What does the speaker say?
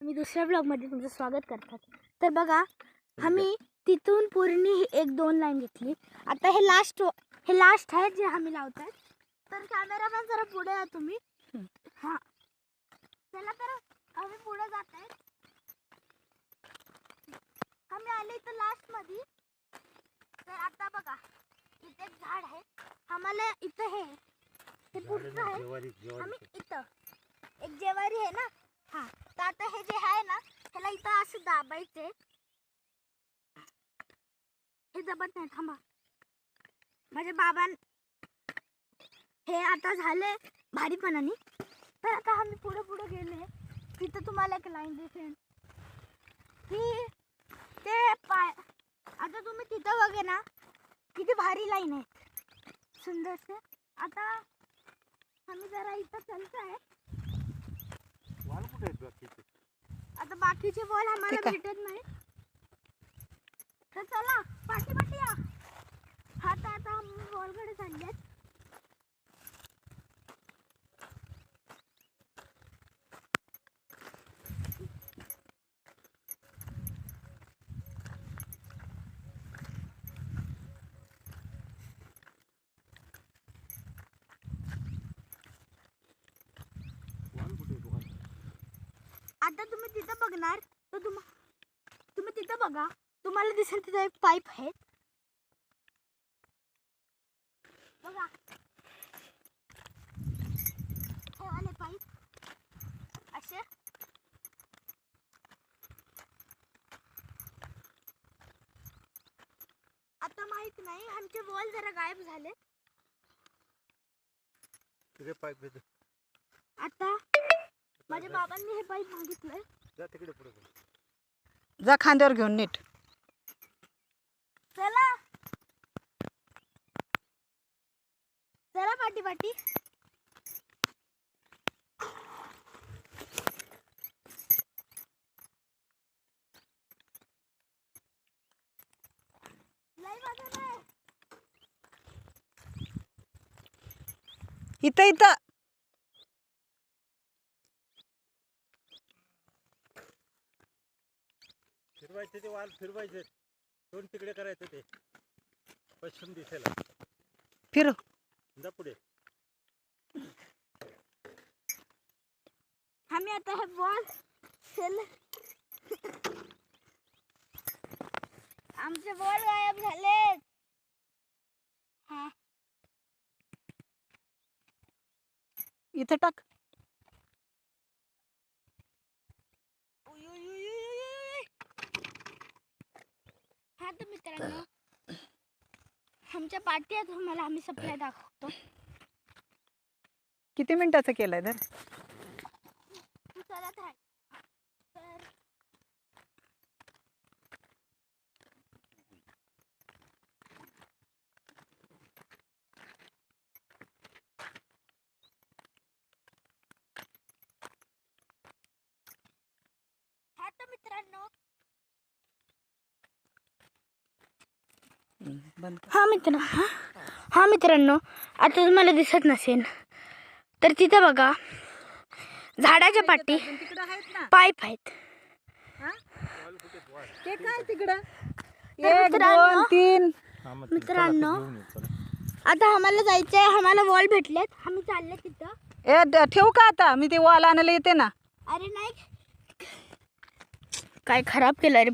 मी दुसऱ्या ब्लॉगमध्ये तुमचं स्वागत करतात. तर बघा, आम्ही तिथून पूर्ण 1-2 लाईन घेतली. आता हे लास्ट आहे जे आम्ही लावत आहे. तर कॅमेरामॅन जरा पुढे या तुम्ही. हां, चला तर आम्ही पुढे जात आहे. आम्ही आले इथं लास्टमध्ये. तर आता बघा, इथे एक झाड आहे. आम्हाला इथं हे पुढचं आहे. आम्ही इथं एक जेवारी आहे ना, हा. तर आता हे जे आहे ना, ह्याला इथं असं दाबायचे. हे दबत नाही, थांबा. माझ्या बाबां हे आता झाले भारीपणाने. तर आता आम्ही पुढे गेले. तिथं तुम्हाला एक लाईन दिसेल की ते आता तुम्ही तिथं बघे ना, किती भारी लाईन आहे, सुंदरसे. आता आम्ही जरा इथं चालतोय. आता बाकीचे बॉल आम्हाला भेटत नाही. तर चला पाठी या. आता आम्ही बॉलकडे चाललेत. आता तुम्ही तिथं बघणार तर तुम्ही तिथं बघा, तुम्हाला दिसेल तिथं एक पाईप आहे बघा. हे वाले पाईप असे. आता माहित नाही, आमचे बॉल जरा गायब झाले. आता माझ्या बाबांनी हे पाईप मागितलंय. जा तिकडे पुढे जा खांद्यावर घेऊन नीट. चला पाठी. इथं फिरवायचे ते वाल फिरवायचे. दोन तिकडे करायचं ते पश्चिम दिशेला. फिर जा पुढे. आम्ही आता हे बॉल आमचे बॉल गायब झाले. हा, इथं टाक. हा तर मित्रांनो, आमच्या पाठी तुम्हाला आम्ही सप्लाय दाखवतो. किती मिनिटाचं केलंय तर चला तर मित्रांनो, हा मित्रांनो, आता तुम्हाला दिसत नसेल तर तिथं बघा, झाडाच्या पाठी पाईप आहेत. ते काय तिकडं 1 2 3. मित्रांनो, आता आम्हाला जायचंय. आम्हाला बॉल भेटलेत. आम्ही चालले तिथं. ठेवू का आता? मी ते वॉल आणायला येते ना. अरे नाही, काय खराब केलं रे.